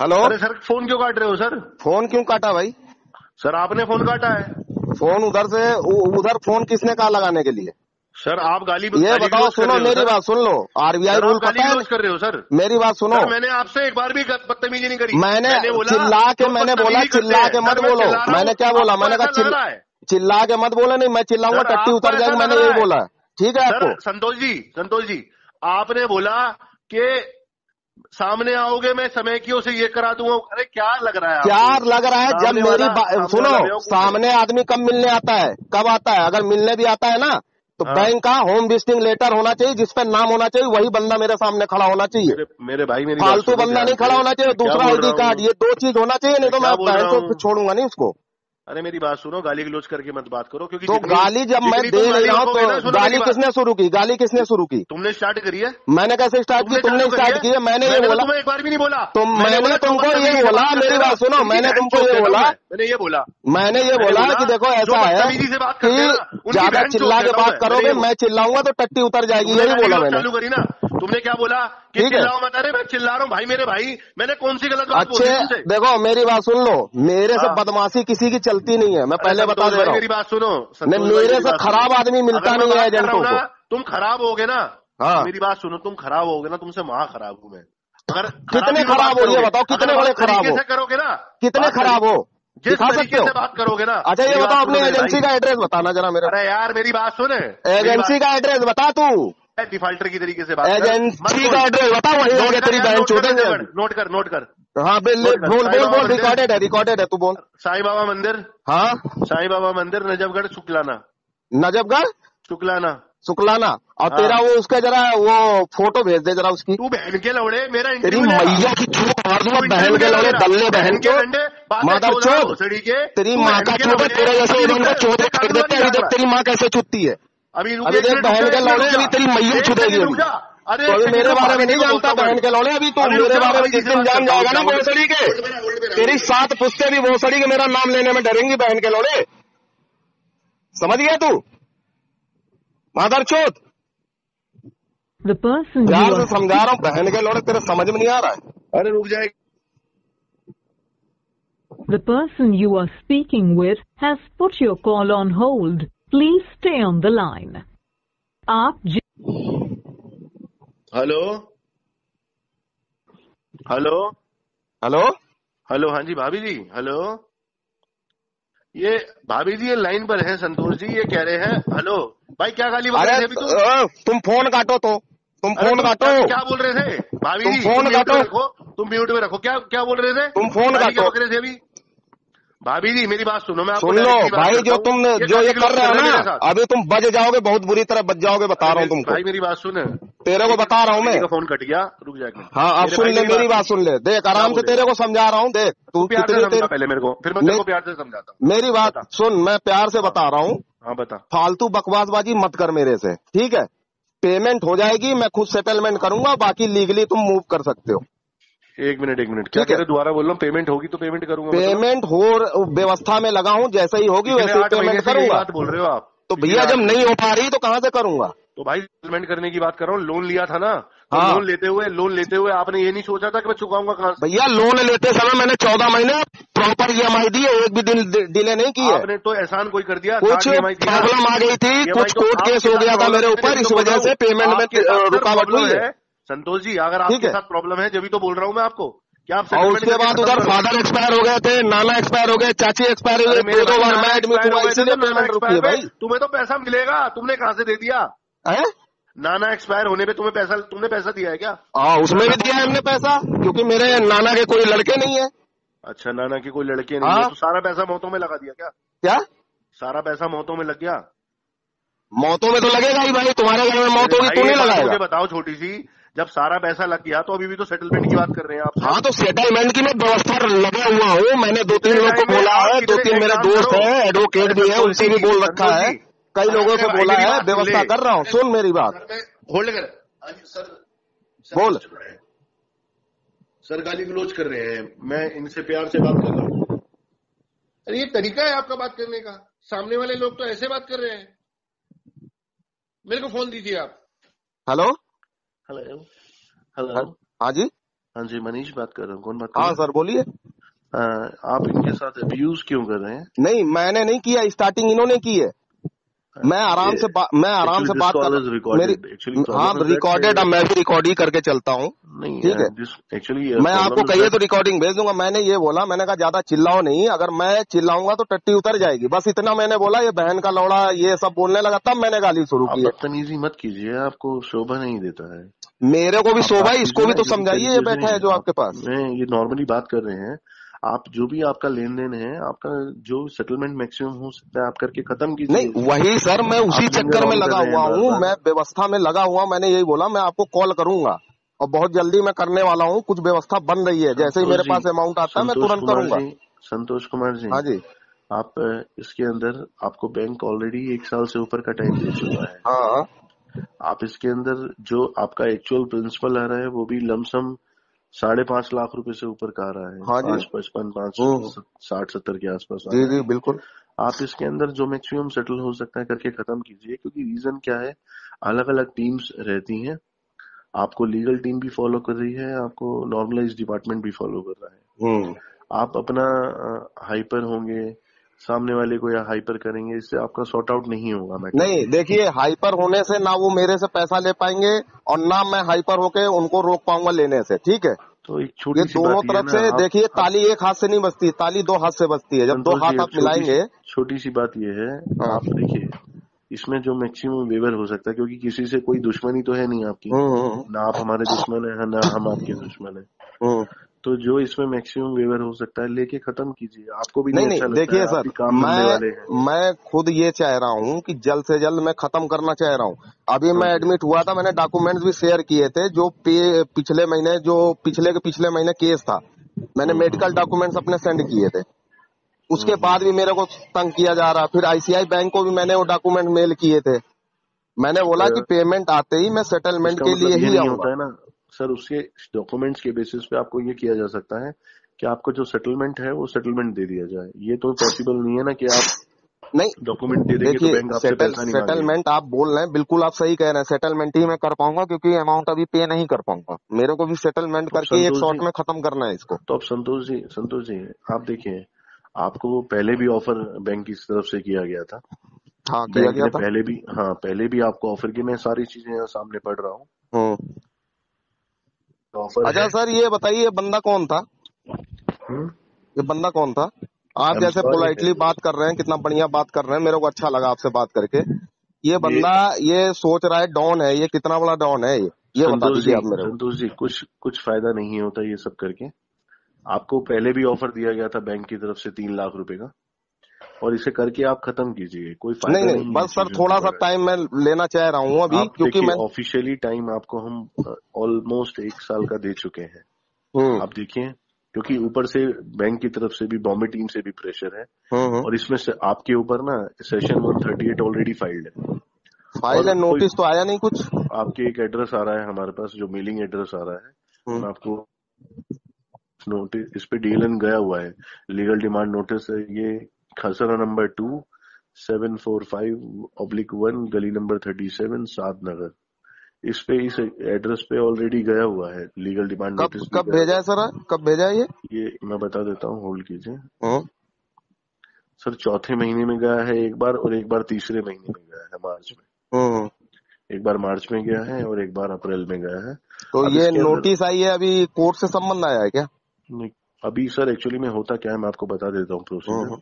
Hello. अरे sir phone क्यों काट रहे हो सर? फोन क्यों काटा भाई? सर आपने फोन काटा है। फोन उधर से उधर फोन किसने कहा लगाने के लिए? सर आप गाली ये बताओ, सुनो मेरी बात सुन लो। आरबीआई रूल पता है? कर रहे हो सर? मेरी बात सुनो। सर मैंने आपसे एक बार भी बदतमीजी नहीं करी। मैंने बोला चिल्ला के मैंने बोला चिल्ला के मत बोलो। मैंने क्या बोला? मैंने कहा चिल्ला के मत बोलो। नहीं, मैं चिल्लाऊंगा टट्टी उतर जाएगी, मैंने यही बोला। ठीक है आपको? संतोष जी आपने बोला कि सामने आओगे मैं समैकियों से ये करा दूंगा। अरे क्या लग रहा है? क्या लग रहा है? जब मेरी सुनो, सामने आदमी कब मिलने आता है? कब आता है? अगर मिलने भी आता है ना तो बैंक का होम विजिटिंग लेटर होना चाहिए, जिस पर नाम होना चाहिए, वही बंदा मेरे सामने खड़ा होना चाहिए। मेरे भाई मेरी फालतू बंदा नहीं खड़ा होना चाहिए। दूसरा आईडी कार्ड, ये दो चीज होना चाहिए, नहीं तो मैं बहन को छोड़ूंगा नहीं उसको। अरे मेरी बात सुनो, गाली गलौज करके मत बात करो। क्योंकि तो गाली जब मैं दे नहीं रहा हूँ तो गाली किसने शुरू की? गाली किसने शुरू की? तुमने स्टार्ट करी है। मैंने कैसे स्टार्ट की? तुमने स्टार्ट की है। मैंने ये बोला, तुम्हें एक बार भी नहीं बोला। तो मैंने तुमको ये बोला, मेरी बात सुनो, मैंने तुमको ये बोला, मैंने ये बोला कि देखो ऐसा है कि ज्यादा चिल्ला के बात करोगे, मैं चिल्लाऊंगा तो टट्टी उतर जाएगी। यही बोला मैंने। चालू करी ना तुमने, क्या बोला कि चिल्लाओ मत। अरे मैं चिल्ला रहा हूँ भाई, मेरे भाई, मैंने कौन सी गलत बात बोली तुमसे? देखो मेरी बात सुन लो, मेरे से बदमाशी किसी की चलती नहीं है, मैं पहले बता दे रहा हूँ। मेरी बात सुनो, मेरे से खराब आदमी मिलता नहीं है एजेंटों को। तुम खराब होगे ना? हाँ मेरी बात सुनो, तुम खराब होगे ना, तुमसे वहां खराब हूँ मैं। अगर कितने खराब हो ये बताओ, कितने बड़े खराब हो? करोगे ना, कितने खराब हो दिखा सकते हो? बात करोगे ना। अच्छा ये बताओ, अपने एजेंसी का एड्रेस बताना जरा मेरे। अरे यार मेरी बात सुन, एजेंसी का एड्रेस बता तू। डिफाल्टर की तरीके से बात। एजेंसी का एड्रेस बता, वही होगा तेरी बहन चोदेंगे। नोट कर। हाँ बोल, रिकॉर्डेड है, तू बोल। साईं बाबा मंदिर। हाँ साईं बाबा मंदिर, नजफगढ़ शुक्लाना। नजफगढ़ शुक्लाना। और तेरा वो उसका जरा वो फोटो भेज दे जरा उसकी। तू बहन के लौड़े, मेरा तेरी मैया की चूत मार दूंगा, बहन के लौड़े, दल्ले बहन के मादर चोद, तेरी माँ का चोद, तेरे जैसे उनको चोद कर देते हैं। देख तेरी माँ कैसे चुतती है अभी, देख बहन के लौड़े, अभी तेरी मैया चुदेगी अभी। तो अभी मेरे बारे में नहीं जानता बहन के लौड़े, अभी तो मेरे बारे में जिस दिन जान जाएगा ना भोसड़ी के, तेरी 7 पुश्ते भी भोसड़ी के मेरा नाम लेने में डरेंगी बहन के लौड़े। समझ गया तू मादर चोद? प्यार से समझा रहा हूँ, बहन के लौड़े, तेरे समझ में नहीं आ रहा है। अरे रुक जाए। The person you are speaking with has put your call on hold. Please stay on the line. आप हेलो हेलो हेलो हेलो, हाँ जी भाभी जी, हेलो। ये भाभी जी ये लाइन पर है संतोष जी, ये कह रहे हैं हेलो भाई, क्या गाली बोल रहे थे अभी? तुम फोन काटो तो, तुम फोन काटो। क्या बोल रहे थे भाभी जी? फोन काटो, तुम म्यूट में रखो। क्या बोल रहे थे? तुम फोन काटो। थे अभी भाभी जी मेरी बात सुनो, मैं सुन लो भाई, जो तुम जो ये कर रहे हो ना, अभी तुम बज जाओगे, बहुत बुरी तरह बज जाओगे, बता रहा हूँ तुमको। भाई मेरी बात सुन, तेरे को बता रहा हूँ मैं। फोन कट गया, रुक जाएगा। हाँ अब सुन ले मेरी बात, सुन ले, देख आराम से तेरे को समझा रहा हूँ। देख तू पहले मेरे को, फिर मैं तेरे को प्यार से समझाता हूँ। मेरी बात सुन, मैं प्यार से बता रहा हूँ। हाँ बता। फालतू बकवासबाजी मत कर मेरे से, ठीक है? पेमेंट हो जाएगी, मैं खुद सेटलमेंट करूंगा, बाकी लीगली तुम मूव कर सकते हो। एक मिनट क्या कह रहे? दोबारा बोल रहा हूँ। पेमेंट होगी तो पेमेंट करूंगा। पेमेंट हो व्यवस्था में लगा हूँ, जैसे ही होगी वैसे ही पेमेंट करूंगा। बात बोल रहे हो आप? तो भैया जब नहीं हो पा रही तो कहाँ से करूंगा? तो भाई सेटलमेंट करने की बात कर रहा हूँ। लोन लिया था ना, तो हाँ। लोन लेते हुए आपने ये नहीं सोचा था कि मैं चुकाऊंगा कहाँ से? भैया लोन लेते समय मैंने 14 महीने प्रॉपर EMI दी है, एक भी दिन डिले नहीं की है। आपने तो एहसान कोई कर दिया? कुछ प्रॉब्लम आ गई थी, कुछ कोर्ट केस हो गया था मेरे ऊपर, इस वजह से पेमेंट में रुकावट हुई है। संतोष जी अगर आपके साथ प्रॉब्लम है जब तो बोल रहा हूँ मैं आपको। और उसके बाद उधर फादर एक्सपायर हो गए थे, नाना एक्सपायर हो गए, चाची एक्सपायर हो गए, 2 बार मैं एडमिट हुआ, इसीलिए पेमेंट रुकी है भाई। तुम्हें तो पैसा मिलेगा, तुमने कहाँ से दे दिया है? नाना एक्सपायर होने पे तुमने पैसा दिया है क्या? हाँ उसमें भी दिया है हमने पैसा, क्योंकि मेरे नाना के कोई लड़के नहीं है। अच्छा नाना के कोई लड़के नहीं है, तो सारा पैसा मौतों में लगा दिया क्या? सारा पैसा मौतों में लग गया? मौतों में तो लगेगा ही भाई, तुम्हारे घर में मौत होगी तो नहीं लगाएगा? मुझे बताओ छोटी सी, जब सारा पैसा लग गया तो अभी भी तो सेटलमेंट की बात कर रहे हैं आप। हाँ तो सेटलमेंट की मैं व्यवस्था लगा हुआ हूँ, मैंने 2-3 लोगों को बोला है, 2-3 मेरे दोस्त हैं, एडवोकेट भी है, उनसे भी बोल रखा है, कई लोगों से बोला है, व्यवस्था कर रहा हूँ। सुन मेरी बात, होल्ड कर सर, बोल सर। गाली गलौज कर रहे हैं, मैं इनसे प्यार से बात कर रहा हूँ। अरे ये तरीका है आपका बात करने का? सामने वाले लोग तो ऐसे बात कर रहे हैं। मेरे को फोन दीजिए आप। Hello hello hello. हाँ जी हाँ जी, मनीष बात कर रहा हूँ। कौन बात कर रहा हाँ है? सर बोलिए। आप इनके साथ अब्यूज क्यों कर रहे हैं? नहीं मैंने नहीं किया, स्टार्टिंग इन्होंने की है। मैं आराम से बात कर मेरी। हाँ रिकॉर्डेड, अब मैं भी रिकॉर्ड ही करके चलता हूँ। नहीं ठीक है, एक्चुअली मैं आपको कहिए तो रिकॉर्डिंग भेज दूंगा। मैंने ये बोला, मैंने कहा ज्यादा चिल्लाओ नहीं, अगर मैं चिल्लाऊंगा तो टट्टी उतर जाएगी, बस इतना मैंने बोला। ये बहन का लौड़ा ये सब बोलने लगा, तब मैंने गाली शुरू की है। बदतमीजी मत कीजिए, आपको शोभा नहीं देता है। मेरे को भी शोभा, इसको भी तो समझाइए, ये बैठा है जो आपके पास। ये नॉर्मली बात कर रहे हैं। आप जो भी आपका लेन देन है, आपका जो सेटलमेंट मैक्सिमम हो सकता है आप करके खत्म कीजिए। नहीं वही सर, मैं उसी चक्कर में लगा हुआ हूँ, मैं व्यवस्था में लगा हुआ। मैंने यही बोला मैं आपको कॉल करूंगा और बहुत जल्दी मैं करने वाला हूँ। कुछ व्यवस्था बन रही है, जैसे ही मेरे पास अमाउंट आता है मैं तुरंत करूंगा। संतोष कुमार जी, हाँ जी, आप इसके अंदर आपको बैंक ऑलरेडी 1 साल से ऊपर का टाइम दे चुका है। हाँ, आप इसके अंदर जो आपका एक्चुअल प्रिंसिपल आ रहा है वो भी लमसम 5.5 लाख रुपए से ऊपर का आ रहा है। हाँ 555 560-70 के आसपास आ जी रहा है। जी बिल्कुल। आप इसके अंदर जो मैक्सिमम सेटल हो सकता है करके खत्म कीजिए, क्योंकि रीजन क्या है, अलग अलग टीम्स रहती हैं। आपको लीगल टीम भी फॉलो कर रही है, आपको नॉर्मलाइज डिपार्टमेंट भी फॉलो कर रहा है। आप अपना हाइपर होंगे, सामने वाले को या हाइपर करेंगे, इससे आपका सॉर्ट आउट नहीं होगा। नहीं देखिए, हाइपर होने से ना वो मेरे से पैसा ले पाएंगे और ना मैं हाइपर होके उनको रोक पाऊंगा लेने से। ठीक है, तो एक छोटी सी दोनों तरफ से देखिए, ताली एक हाथ से नहीं बजती, ताली 2 हाथ से बजती है। जब 2 हाथ आप मिलाएंगे। छोटी सी बात ये है, आप देखिए इसमें जो मैक्सिमम वेवर हो सकता है, क्योंकि किसी से कोई दुश्मनी तो है नहीं आपकी, ना आप हमारे दुश्मन है ना हम आपके दुश्मन है। तो जो इसमें मैक्सिमम वेवर हो सकता है लेके खत्म कीजिए। आपको भी नहीं अच्छा लगता देखिए है, सर, काम करने वाले हैं। मैं खुद ये चाह रहा हूँ कि जल्द से जल्द मैं खत्म करना चाह रहा हूँ। अभी मैं एडमिट हुआ था, मैंने डॉक्यूमेंट्स भी शेयर किए थे। जो पिछले महीने केस था, मैंने मेडिकल डॉक्यूमेंट्स अपने सेंड किए थे। उसके बाद भी मेरे को तंग किया जा रहा। फिर ICI बैंक को भी मैंने वो डॉक्यूमेंट मेल किए थे। मैंने बोला कि पेमेंट आते ही मैं सेटलमेंट के लिए ही आऊंगा। है ना सर, उसके डॉक्यूमेंट्स के बेसिस पे आपको ये किया जा सकता है कि आपको जो सेटलमेंट है वो सेटलमेंट दे दिया जाए। ये तो पॉसिबल नहीं है ना कि आप नहीं डॉक्यूमेंट दे देंगे तो बैंक आपसे पैसा नहीं मांगेगा। सेटलमेंट आप बोल रहे हैं, बिल्कुल आप सही कह रहे हैं। सेटलमेंट ही मैं कर पाऊंगा, क्योंकि अमाउंट अभी पे नहीं कर पाऊंगा। मेरे को भी सेटलमेंट करके एक शॉट में खत्म करना है इसको। तो अब संतोष जी आप देखिए, आपको पहले भी ऑफर बैंक की तरफ से किया गया था। हाँ किया गया था पहले भी आपको ऑफर की, मैं सारी चीजें यहाँ सामने पढ़ रहा हूँ। अच्छा सर, ये बताइए बंदा कौन था? ये बंदा कौन था? आप जैसे पोलाइटली बात कर रहे हैं, कितना बढ़िया बात कर रहे हैं, मेरे को अच्छा लगा आपसे बात करके। ये बंदा ये सोच रहा है डॉन है, ये कितना बड़ा डॉन है ये बता दीजिए आप मेरे को। संतोष जी, कुछ फायदा नहीं होता ये सब करके। आपको पहले भी ऑफर दिया गया था बैंक की तरफ से 3 लाख रुपए का, और इसे करके आप खत्म कीजिए। कोई फायदा नहीं। बस सर थोड़ा सा टाइम मैं लेना चाह रहा हूँ अभी, क्योंकि मैं ऑफिशियली टाइम आपको हम ऑलमोस्ट 1 साल का दे चुके हैं। आप देखिए, क्योंकि ऊपर से बैंक की तरफ से भी, बॉम्बे टीम से भी प्रेशर है, और इसमें से आपके ऊपर ना सेशन 138 ऑलरेडी फाइल्ड है। फाइल है, नोटिस तो आया नहीं कुछ। आपके एक एड्रेस आ रहा है हमारे पास, जो मेलिंग एड्रेस आ रहा है, मैं आपको नोटिस, इस पे DLN गया हुआ है, लीगल डिमांड नोटिस है। ये खसरा नंबर 2 745/1 गली नंबर 37 सादनगर, इस एड्रेस पे ऑलरेडी गया हुआ है लीगल डिमांड नोटिस। कब भेजा है सर? कब भेजा है ये मैं बता देता हूँ, होल्ड कीजिए। सर 4थे महीने में गया है एक बार, और एक बार 3रे महीने में गया है मार्च में। एक बार मार्च में गया है और एक बार अप्रैल में गया है। तो ये नोटिस आई है, अभी कोर्ट से संबंध आया है क्या? नहीं, अभी सर एक्चुअली में होता क्या है मैं आपको बता देता हूँ प्रोसीजर।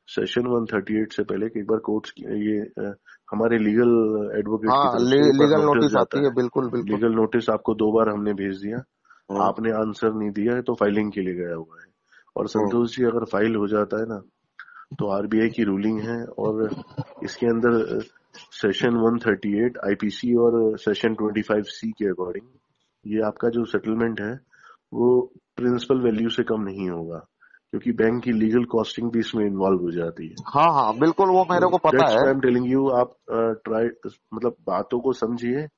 सेशन 138 से पहले एक बार कोर्ट ये हमारे लीगल एडवोकेट लीगल नोटिस आती है। बिल्कुल लीगल नोटिस आपको 2 बार हमने भेज दिया, आपने आंसर नहीं दिया है, तो फाइलिंग के लिए गया हुआ है। और संतोष जी, अगर फाइल हो जाता है ना तो RBI की रूलिंग है, और इसके अंदर सेशन 138 IPC और सेशन 25C के अकॉर्डिंग ये आपका जो सेटलमेंट है वो प्रिंसिपल वैल्यू से कम नहीं होगा, क्योंकि बैंक की लीगल कॉस्टिंग भी इसमें इन्वॉल्व हो जाती है। हाँ बिल्कुल, वो मेरे को पता है। आई एम टेलिंग यू, आप ट्राई, मतलब बातों को समझिए।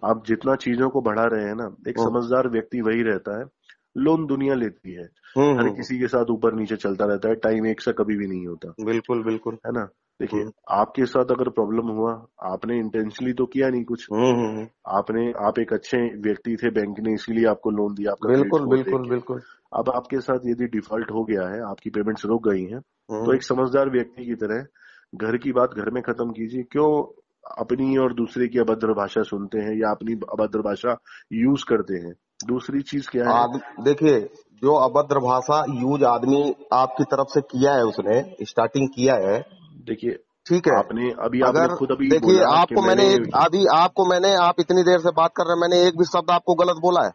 आप जितना चीजों को बढ़ा रहे हैं ना, एक समझदार व्यक्ति वही रहता है। लोन दुनिया लेती है, हर किसी के साथ ऊपर नीचे चलता रहता है, टाइम एक सा कभी भी नहीं होता। बिल्कुल, है ना। देखिए आपके साथ अगर प्रॉब्लम हुआ, आपने इंटेंशनली तो किया नहीं कुछ, आप एक अच्छे व्यक्ति थे, बैंक ने इसीलिए आपको लोन दिया, आपका बिल्कुल बिल्कुल बिल्कुल। अब आपके साथ यदि डिफॉल्ट हो गया है, आपकी पेमेंट्स रुक गई हैं, तो एक समझदार व्यक्ति की तरह घर की बात घर में खत्म कीजिए। क्यों अपनी और दूसरे की अभद्र भाषा सुनते हैं या अपनी अभद्र भाषा यूज करते हैं? दूसरी चीज क्या है, देखिए जो अभद्र भाषा यूज आदमी आपकी तरफ से किया है, उसने स्टार्टिंग किया है, देखिए ठीक है, आपने अभी अगर खुद अभी देखिए आपको मैंने आप इतनी देर से बात कर रहे हैं, मैंने एक भी शब्द आपको गलत बोला है?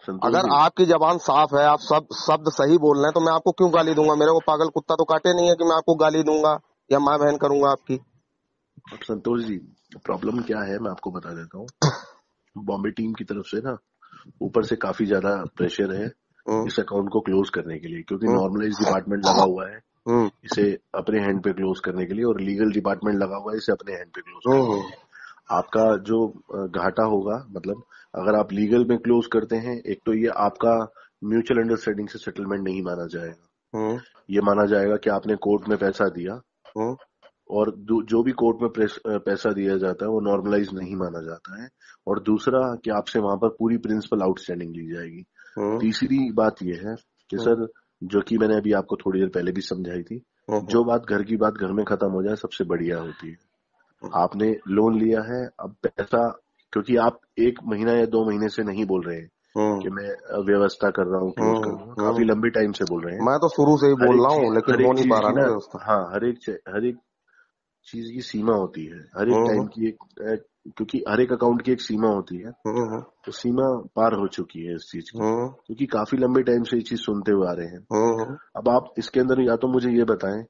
अगर आपकी जबान साफ है, आप सब शब्द सही बोल रहे हैं, तो मैं आपको क्यों गाली दूंगा? मेरे को पागल कुत्ता तो काटे नहीं है कि मैं आपको गाली दूंगा या माँ बहन करूंगा आपकी। संतोष जी प्रॉब्लम क्या है मैं आपको बता देता हूँ। बॉम्बे टीम की तरफ से ना ऊपर से काफी ज्यादा प्रेशर है इस अकाउंट को क्लोज करने के लिए, क्योंकि नॉर्मलाइज डिपार्टमेंट लगा हुआ है इसे अपने हैंड पे क्लोज करने के लिए, और लीगल डिपार्टमेंट लगा हुआ है इसे अपने हैंड पे क्लोज करने के लिए। आपका जो घाटा होगा, मतलब अगर आप लीगल में क्लोज करते हैं, एक तो ये आपका म्यूचुअल अंडरस्टैंडिंग से सेटलमेंट नहीं माना जाएगा, ये माना जाएगा कि आपने कोर्ट में पैसा दिया, और जो भी कोर्ट में पैसा दिया जाता है वो नॉर्मलाइज नहीं माना जाता है। और दूसरा कि आपसे वहां पर पूरी प्रिंसिपल आउटस्टैंडिंग ली जाएगी। तीसरी बात यह है कि सर, जो कि मैंने अभी आपको थोड़ी देर पहले भी समझाई थी, जो बात घर की बात घर में खत्म हो जाए सबसे बढ़िया होती है। आपने लोन लिया है, अब पैसा, क्योंकि आप 1 महीना या 2 महीने से नहीं बोल रहे हैं कि मैं व्यवस्था कर रहा हूँ, क्लोज कर रहा हूँ, काफी लंबी टाइम से बोल रहे हैं। मैं तो शुरू से ही बोल रहा हूँ, लेकिन हो नहीं पा रहा ना व्यवस्था। हाँ, हर एक चीज की सीमा होती है, हर एक टाइम की क्योंकि हर एक अकाउंट की एक सीमा होती है, तो सीमा पार हो चुकी है इस चीज की, क्योंकि काफी लंबे टाइम से ये चीज सुनते हुए आ रहे हैं। अब आप इसके अंदर या तो मुझे ये बताएं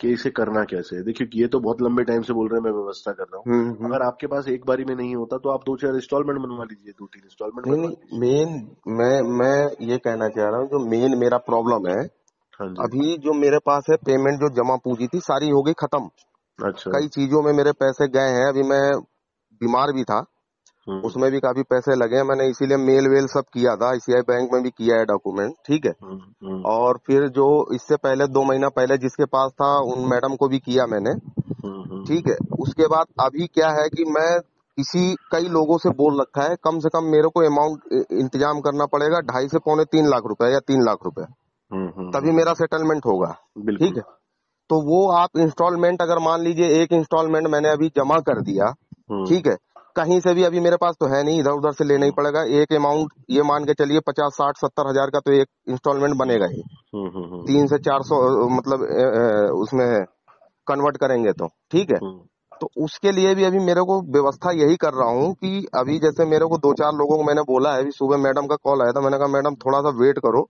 कि इसे करना कैसे है। देखिए ये तो बहुत लंबे टाइम से बोल रहे हैं मैं व्यवस्था कर रहा हूँ, अगर आपके पास एक बारी में नहीं होता तो आप 2-4 इंस्टॉलमेंट बनवा लीजिए, 2-3 इंस्टॉलमेंट बनवा लीजिए। मैं ये कहना चाह रहा हूँ, जो मेन मेरा प्रॉब्लम है, अभी जो मेरे पास है पेमेंट, जो जमा पूंजी थी सारी हो गई खत्म। अच्छा। कई चीजों में मेरे पैसे गए हैं, अभी मैं बीमार भी था, उसमें भी काफी पैसे लगे हैं, मैंने इसीलिए मेल वेल सब किया था, ICICI बैंक में भी किया है डॉक्यूमेंट, ठीक है। और फिर जो इससे पहले 2 महीना पहले जिसके पास था उन मैडम को भी किया मैंने, ठीक है। उसके बाद अभी क्या है कि मैं कई लोगों से बोल रखा है, कम से कम मेरे को अमाउंट इंतजाम करना पड़ेगा 2.5 से पौने 3 लाख रुपए या 3 लाख रुपए, तभी मेरा सेटलमेंट होगा, ठीक है। तो वो आप इंस्टॉलमेंट, अगर मान लीजिए एक इंस्टॉलमेंट मैंने अभी जमा कर दिया, ठीक है, कहीं से भी अभी मेरे पास तो है नहीं, इधर उधर से लेना ही पड़ेगा। एक अमाउंट ये मान के चलिए 50, 60, 70 हजार का तो एक इंस्टॉलमेंट बनेगा ही, 300 से 400 मतलब उसमें कन्वर्ट करेंगे तो, ठीक है। तो उसके लिए भी अभी मेरे को व्यवस्था यही कर रहा हूँ कि अभी जैसे मेरे को 2-4 लोगों को मैंने बोला है, अभी सुबह मैडम का कॉल आया था, मैंने कहा मैडम थोड़ा सा वेट करो,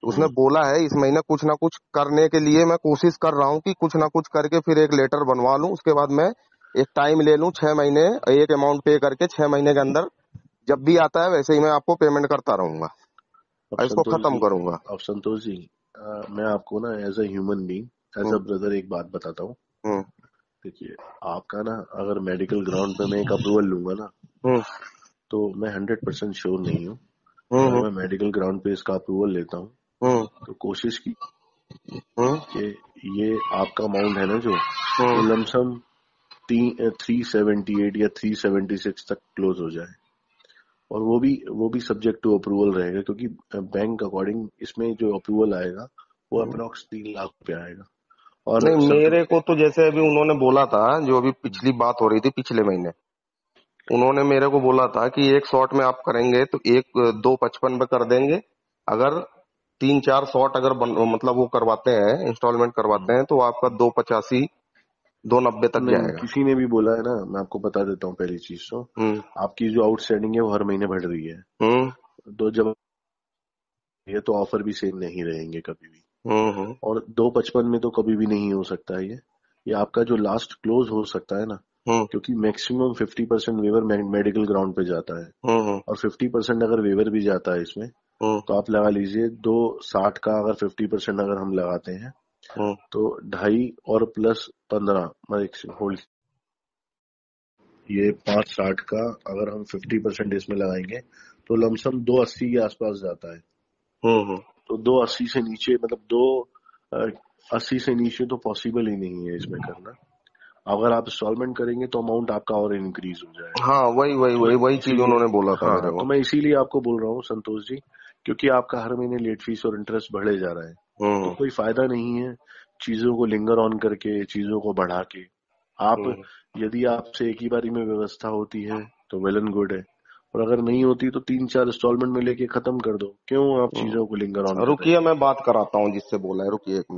उसने बोला है इस महीने कुछ ना कुछ करने के लिए, मैं कोशिश कर रहा हूँ कि कुछ ना कुछ करके फिर एक लेटर बनवा लूं, उसके बाद मैं एक टाइम ले लूं 6 महीने, एक अमाउंट पे करके 6 महीने के अंदर जब भी आता है वैसे ही मैं आपको पेमेंट करता रहूंगा, इसको खत्म करूंगा। अब संतोष जी मैं आपको ना as a human being, as a brother एक बात बताता हूँ। देखिए आपका ना अगर मेडिकल ग्राउंड पे मैं एक अप्रूवल लूंगा ना, तो मैं 100% श्योर नहीं हूँ, अगर मैं मेडिकल ग्राउंड पे इसका अप्रूवल लेता हूँ तो कोशिश की कि ये आपका अमाउंट है ना जो, वो लमसम 378 या 376 तक क्लोज हो जाए, और वो भी सब्जेक्ट टू अप्रूवल रहेगा, क्योंकि बैंक अकॉर्डिंग इसमें जो अप्रूवल आएगा वो अप्रोक्स 3 लाख रुपए आएगा। और नहीं, मेरे को तो जैसे अभी उन्होंने बोला था, जो अभी पिछली बात हो रही थी पिछले महीने, उन्होंने मेरे को बोला था कि एक शॉट में आप करेंगे तो 255 पे कर देंगे, अगर 3-4 शॉट अगर मतलब वो करवाते हैं, इंस्टॉलमेंट करवाते हैं, तो आपका 285, 290 तक जाएगा। किसी ने भी बोला है ना, मैं आपको बता देता हूँ पहली चीज तो, आपकी जो आउटस्टैंडिंग है वो हर महीने बढ़ रही है, तो जब ये तो ऑफर भी सेम नहीं रहेंगे कभी भी, और 255 में तो कभी भी नहीं हो सकता है ये आपका जो लास्ट क्लोज हो सकता है ना, क्योंकि मैक्सिमम 50% वेवर मेडिकल ग्राउंड पे जाता है, और 50% अगर वेवर भी जाता है इसमें, तो आप लगा लीजिए 260 का अगर 50% अगर हम लगाते हैं तो 2.5 और प्लस 15 होल्ड, ये 560 का अगर हम 50% इसमें लगाएंगे तो लमसम 280 के आसपास जाता है। तो 280 से नीचे मतलब 80 से नीचे तो पॉसिबल ही नहीं है इसमें करना। अगर आप इंस्टॉलमेंट करेंगे तो अमाउंट आपका और इंक्रीज हो जाएगा। हाँ वही चीज उन्होंने बोला था मेरे को। तो मैं इसीलिए आपको बोल रहा हूँ संतोष जी, क्योंकि आपका हर महीने लेट फीस और इंटरेस्ट बढ़े जा रहा है, तो कोई फायदा नहीं है चीजों को लिंगर ऑन करके, चीजों को बढ़ा के। आप यदि आपसे एक ही बारी में व्यवस्था होती है तो वेल एंड गुड है, और अगर नहीं होती तो 3-4 इंस्टॉलमेंट में लेके खत्म कर दो। क्यों आप चीजों को लिंगर ऑन? रुकिए मैं बात कराता हूँ जिससे बोला है, रुकिए एक मिनट।